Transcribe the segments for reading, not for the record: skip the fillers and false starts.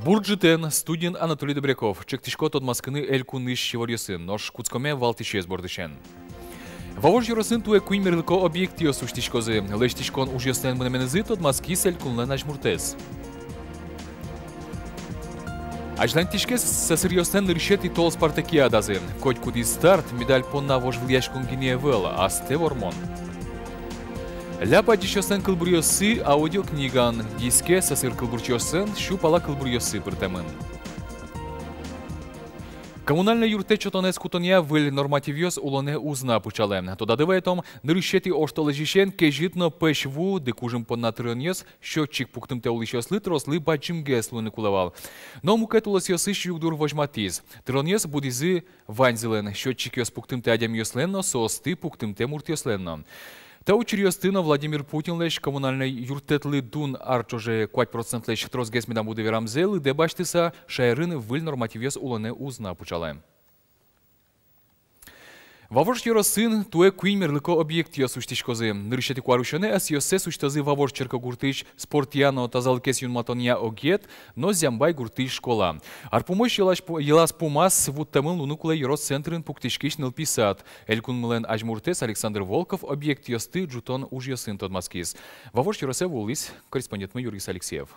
Бурджитен студент Анатолий Добряков. Чектишко тот маскыны элькуныш шеварьосын, нош куцкоме валтишез бордышен. Вавож юросын туе куймерлыко объектио суштишкозы. Лештишкон уж йостен мынеменызы тот маски селькунлен ажмуртез. Ажлантишкес сосырьостен решет и тол спартакиадазы. Коть куди старт медаль понна вож влияшкун гинеевела, а сте вормон. Ляпа дишосен кылбурьосы аудиокниган. Диске сосыр кылбурчосен щупала кылбурьосы пыртемын. Коммунальный юрте чотонес кутония выль нормативиос улоне узна пучале. Тода диваетом нырищети оштолежишен кежитно пешву декужим поннатрионьос счетчик пуктымте улищослы трослы бачимге слуны кулавал. Но мукет улосьосы щугдур вожматиз. Троньос будизы ванзилен счетчик йос пуктымте адямьосленно состы пуктымте муртьосленно. Таучирьостыно Владимир Путин лещ коммунальный юртетлы дун арчоже 5% лещ трозгес медам буде верамзел, де баштыса шайрын выль нормативес улоне узна пучалаем. Вавож юросын туе куймерлыко объектио суштишкозы. Нырышети куарушоне ас йосе суштозы вавож черко гуртыш спортяно тазалкес юнматония огет, но зямбай гуртыш школа. Арпумош елас пумас вуттамын лунукуле юрос центрын пуктишкиш нылписат. Элькун мылен ажмуртес Александр Волков объектиосты джутон уж йосын тодмаскис. Вавож юросе вулис корреспондент Юрий Алексеев.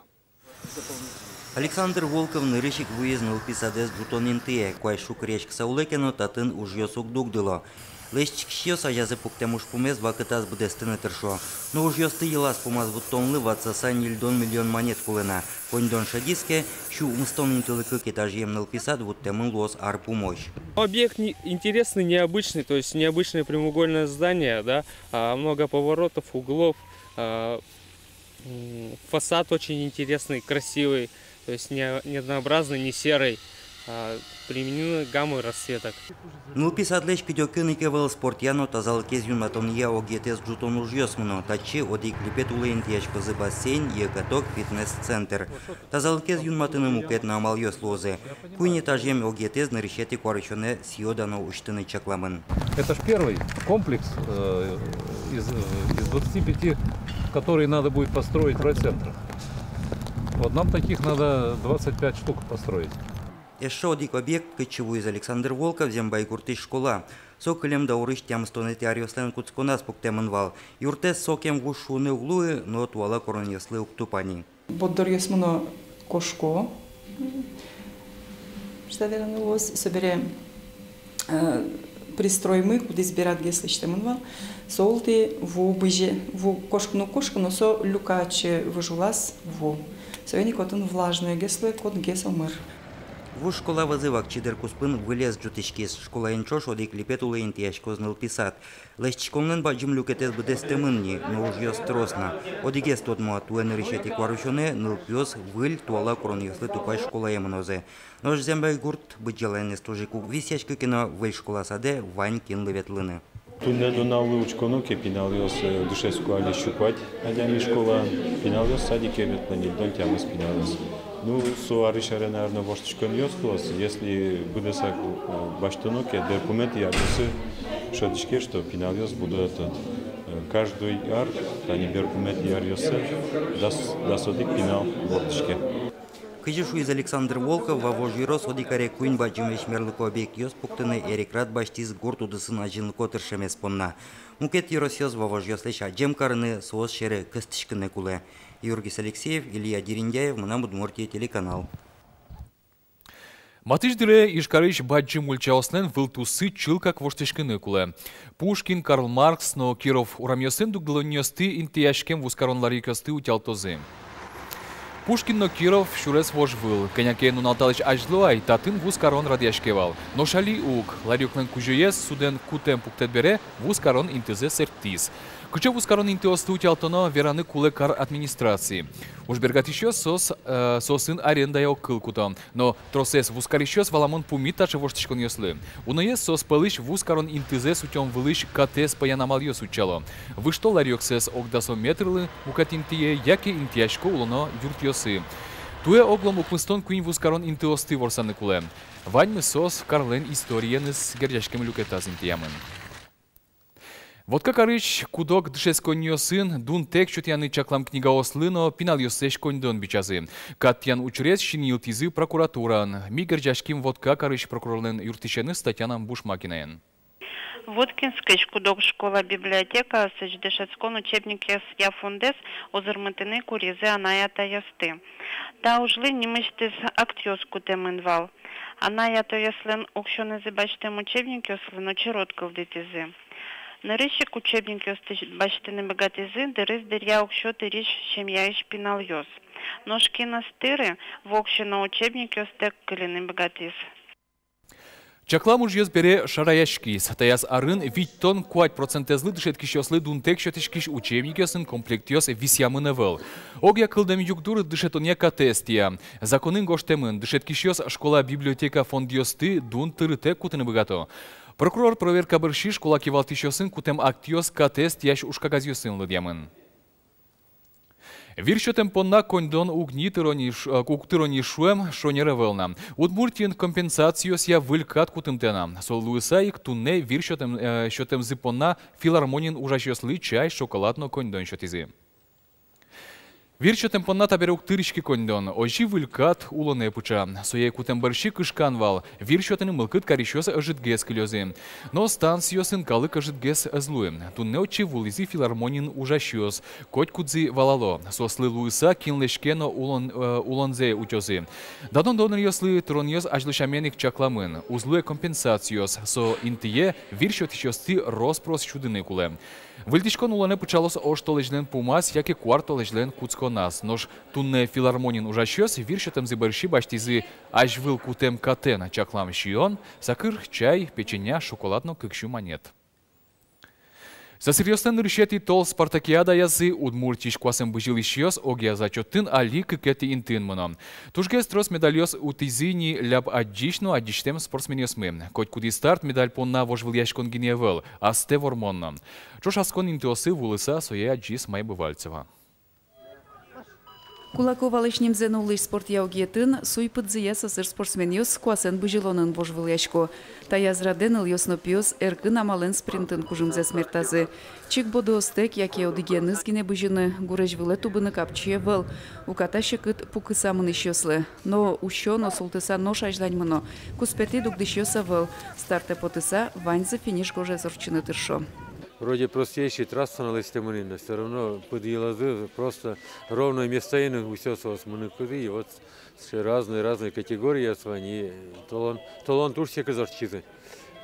Александр Волков нырышик выезднул писадес джутонинтые, квай шукречк саулекено татын уж йосук дугдыло. Лещик щес ажазы пуктемуш пумез вакытаз будестыны тыршо. Но уж йосты елас пумаз вуттонлы ватсаса нильдон миллион монет кулена. Коньдон шадиске, щу умстонинтылыкы китажьем нылписад вуттемын лос арпумощ. Объект интересный, необычный, то есть необычное прямоугольное здание, да, много поворотов, углов, фасад очень интересный, красивый. То есть не однообразный, не серый, применены гаммы расцветок. Нылписад лещ пидёкыныке выл спортяно тазалкез юнматония огетес джутон уж йосмыно, тачи одик липет улейнтиячкозы бассейн, екаток фитнес-центр. Тазалкез юнматыны мукет на амал йослозе. Куйни тажем огетес нарищети куарычоне сьодано уштыны чакламын. Это ж первый комплекс из 25, который надо будет построить в райцентрах. Вот нам таких надо 25 штук построить. Еще один объект, кочевой из Александр Волков, зембай гуртыш школа. Соколем да урыш тем стонети арьослен куцконас пуктемынвал. Юртес сокем гушуны углуи, но туала короньослы уктупани. Боддор йосмуно кошко. Штавераны лос собере пристроймы, куда избирать геслыштемынвал. Солты в быже, в кошку, но со люкаче выжулас в. Сьогодні котон влажної гесло, кот гесо мир. В школа вызывак чидер куспын вылез джутышкис. Школа инчош одик липетулы интияшкоз нылписат. Лещикомнен баджим люкетес бдестемынни, но уж йос тросна. Одигес тот муа туэн решети кварушоне нылпиос выль туала корон йослы тупай школа емнозе. Нож зембай гурт быджаленес тоже кук висячка кино выль школа саде вань кинлы ветлыны. Тунне донал учкону ке пиналиос душеску али щупать, адями школа пиналиос садике ветлани дон тямы спиналиос. Ну, суаришаре, наверное, воштичкон йосклос, если будет сак баштонуке, документы ядусы шотичке, что пиналиос будет этот. Каждый яр, они документы ярьосы, дасодик пинал воштичке. Кыжышу из Александр Волков, вавож юрос одикаре куин баджимеш мерлыко объект йос пуктыны эрекрат баштиз горт удысын ажинлыко тыршемес понна. Мукет юрос йос вавож йос леш аджем карыны соос шере кыстышкыны куле. Юрий Алексеев, Илья Дерендяев, Мунамудмуртия, телеканал. Матыждыре ишкарыш баджи мульчаоснен вылтусы чылка квоштышкыны куле. Пушкин, Карл Маркс, но Киров урамьосен дугдлоньосты интияшкем вускаронлари косты утялтозы. Пушкин но Киров шурес вожвыл, коняке нуналталыч ажлуай, татын вускарон радяшкевал. Но шали ук, ларюкнен кужуес суден кутем пуктетбере вускарон интезе сертиз. Куча вускарон интеосты утялтоно вераны куле кар администрации. Уж бергат еще сосын аренда я окылкуто, но тросес вускарищос валамон пумита чевоштишкон йослы. Уноес сос пылыш вускарон интезе сутем вылыш катес паянамал йос учало. Вышто ларюксес огдасо метрлы, укатинтие, яки интияшко улоно юртьосы. Туе оглом укмыстон куин вускарон интеосты ворсаны куле. Ваньмы сос карлен историенес гердяшкем люкетаз интиямын. Вот как арыч кудок дышесконьо сын дун тек чутяны чаклам книга ослыно пинал йосеш кондон бичазы. Каттян учрез шинил тизы прокуратуран. Мигер жашким вот как арыч прокурорлен юртишены статьянам бушмакинен. Воткинская кудок школа библиотека сечдешецкон учебники с яфондес озерментины куризе анаята ясты. Та ужли немыштез актёску темынвал. Анаято яслен окшоны зебачтем учебники ослен очеротков детизе. Нарышек учебники бачтены богатизы, дырыс дырья окшо тыриш шемьяиш пинал йос. Ножки настыры в окшено учебники остек кылины богатиз. Чаклам уж ез бере шараяшкис. Таяс арын виттон 5% дышет кишослы дунтек шотишкиш учебникесын комплектиос висямынывыл. Огя кылдем югдуры дышетония катестия. Законын гоштемын дышет кишос школа библиотека фондиосты дун тырыте кутыны богато. Прокурор проверка бырши школа кивалтишосын кутем актиос катест яш ушкагазиосын лыдьямын. Виршотем понна кондон угни тырони шуем шонера велна. Удмуртин компенсациос я вылькат кутымтена. Сол луисаик тунне виршотем шотем зипонна филармонин ужашослы чай шоколадно кондон шотизи. Вирчотем понна таберук тырышки кондон, ожи вылькат улоне пуча. Сое кутем барши кышканвал, вирчотен мылкыт каришос ажитгес кылёзы. Но станциосын калык ажитгес азлуем. Тунне очи вулизи филармонин ужашиос, коть кудзи валало. Сослы луиса кинлешкено улонзе утёзы. Дадон доныр ёслы троньёс ажлышаменик чакламын. Узлуе компенсациос, со интие вирчотишосты роспрос чудыны куле. Выльтишкон улоне пучалос оштолежлен пумас, яке квартолежлен куцко нас. Нож тунне филармонин ужащёс, виршетем зыбарши баштизы аж выл кутем катена чаклам щион, сакыр, чай, печеня, шоколадно кыкшу монет. За серьезный решети тол спартакиада язы удмуртиш квасем быжилищёс огя зачётын али кыкети интынмыно. Тужге строс медальёс утизини ляб аддишно аддиштем спортсменёсмы. Коть куди старт медаль понна вожвыл яшкон гиневел, а сте вормонно. Чош аскон интеосы вулыса соя аджис Майбывальцева. Кулакова лишним зенулыш спорт яугетын, суй пыдзия сасыр спортсменьёс куасен быжилонын божвыл яшко. Таязраден ыльёснопиос эркын амален спринтын кужымзе смертазы. Чик бодоостек, яке одыгеныз гине быжыны, гурежвыле тубыны капчие выл. Уката шекыт пукысамын ищёслы. Но ущёно султыса нош ажданьмыно. Куспети дугдыщёса выл. Старте потыса ваньза финиш гоже зорчыны тыршо. Вроде простейший трасса на листеманина, все равно подъелазы, просто ровное место и усесывалось монокуды, и вот разные категории они талон турсия казарчизы.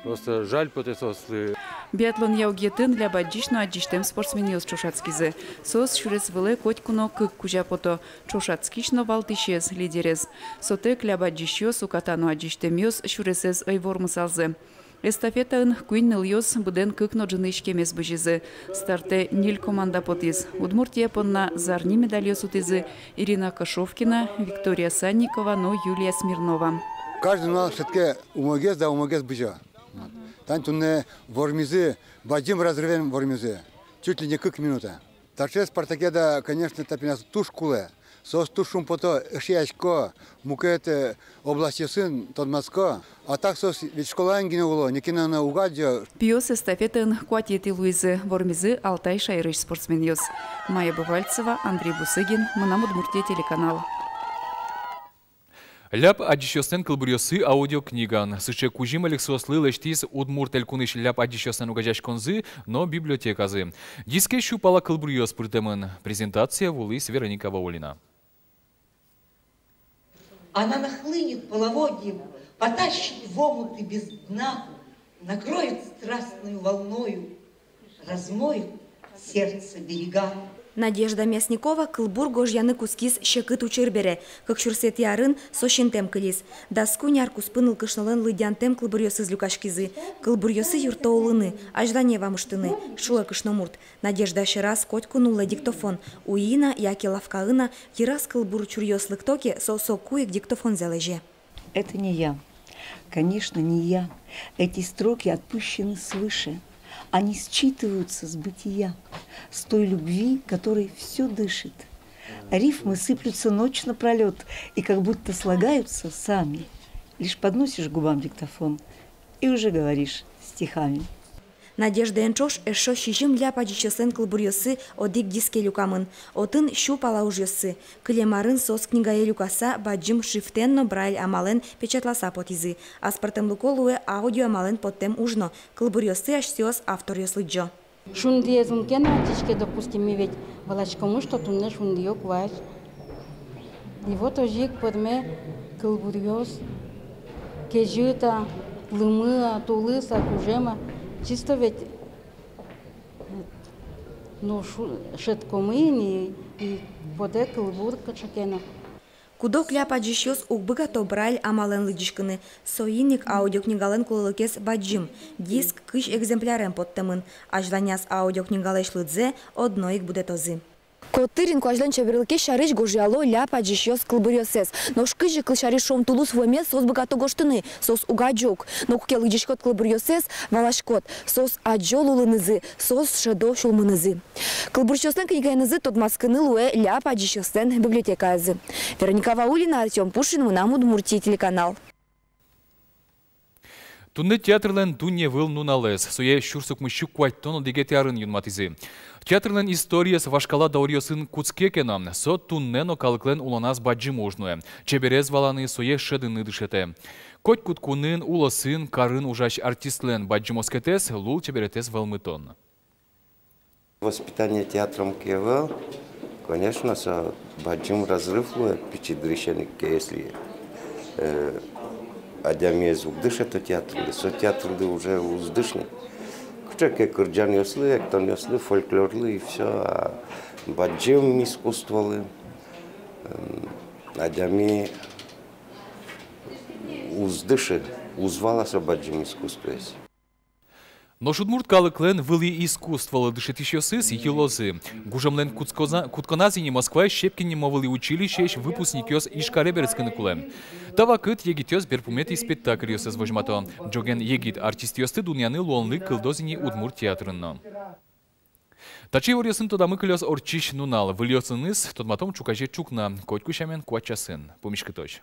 Просто жаль потесослы. Биатлон яугетын для баджишно аджиштем спортсмениос чошацкизе. Сос шурес выле котькуно кык кужа пото. Чошацкишно валтишез лидерез. Соте кля баджишьос укатано аджиштемиос шуресез ойвормысалзе. Эстафетаын куин ныльёс буден кыкно джынышкемес быжизы. Старте ниль команда потиз. Удмуртия понна зарни медальёс утизы Ирина Кашовкина, Виктория Санникова, но Юлия Смирнова. Каждый нас все-таки умогез да умогез быжа. Там тунне вормизы, бадим разрывен вормизы. Чуть ли не кык минута. Торчес спартакеда, конечно, тапинас тушкуле. Сос тушум пото шиячко, мукет области сын Тодмаско, а так сос ведь школа ангина уло, никина на угадьо. Пиос эстафетын куатети Луизы, вормизы Алтай Шайрыш спортсменьёс. Майя Бывальцева, Андрей Бусыгин, Манам Удмуртия телеканал. Ляп аддишёстен кылбырёсы аудиокниган. Сыче кужим алексослы лештис удмурт элькуныш ляп аддишёстен угажашконзы, но библиотеказы. Диске щупала кылбырёс притемын. Презентация вулыс Вероника Ваулина. Она нахлынет половодьем, потащит в омуты без дна, накроет страстную волною, размоет сердце берега. Надежда Мясникова кылбур гожьяны кускис щекыт учербере, как чурсет ярын сощентем кылис. Даску няркус пыныл кышнылын лыдянтем кылбурьёсы злюкашкизы. Кылбурьёсы юрта олыны, аждане вамыштыны, шула кышномурт. Надежда шерас котьку нула диктофон. Уина, яки лавкаына, ерас кылбур чурьёслык токи со куек диктофон залеже. Это не я. Конечно, не я. Эти строки отпущены свыше. Они считываются с бытия, с той любви, которой все дышит. Рифмы сыплются ночь напролет и как будто слагаются сами. Лишь подносишь к губам диктофон и уже говоришь стихами. Надежда Энчош эшо шижим ля паджичесен кылбурьосы одик диске люкамын. Отын щу палаужьосы. Клемарын сос книгае люкаса баджим шрифтенно брайль амален печатласа потизы. Аспартем луколуэ аудио амален поттем ужно. Кылбурьосы ашсиос авторьослыджо. Шундие зумкена античке, допустим, ведь волочкому что тунне шундио квач. И вот ожик подме кылбурьос, кежита, лымыа, тулыса, кужема. Чисто ведь, ну, шеткомы и поде кылбур качакена. Кудок ля паджищос угбыга то брайль амален лыджишкыны. Соинник аудиокнигален кулылыкес баджим. Диск кыш экземплярем поттемын. Ажланяс аудиокнигалеш лыдзе одноик будет озы. Котырин куажлен чаберлыке шарыш гожиало ля паджищос кылбурьосес. Но шкыжи кыл шарыш шом тулус войме сос богато гоштыны, сос угаджок. Но куке лыджишкот кылбурьосес валашкот, сос аджол улынызы, сос шедо шулмынызы. Кылбурьосен книгаянызы тот маскыны луэ ля паджищосен библиотеказы. Вероника Ваулина, Артем Пушин, Мунам Удмуртия, телеканал. Тунне театрлен дунье выл нуналес, сое шурсук мыщук куальтону деге теарын юнматизы. Театрлен историяс вашкала даурьосын куцкекена, со туннено калыклен уланас баджи можнуе. Чеберез валаны сое шедыны дышете. Коть куткунын улосын карын ужаш артистлен баджи москетес, лул чеберетес валмытон. Воспитание театром кевел, конечно, со баджим разрыв пичидрищеник, если Адямие звук дышит, то театр, со театр уже уздышный. Кучаке кырджан ясли, эктон ясли, фольклорлы и все. А баджим искусствовали, Адямие уздышит, узвала со баджим искусство. Но шудмурт калыклен выли искусствовало дышетищосыс и хилозы. Гужамлен кутканазини Москва щепкини мовали училище выпускникёс ишкареберецканы кулем. Тавакыт егитёс берпумети спектакльёсыз вожмато. Джоген егит артистёсты дуняны луонлы кылдозини Удмурт театрынно. Тачи орёсын тодамы кылёс орчиш нунал. Вылёсыныз тодматом чукаже чукна. Котькушамен куачасын. Помишкыточ.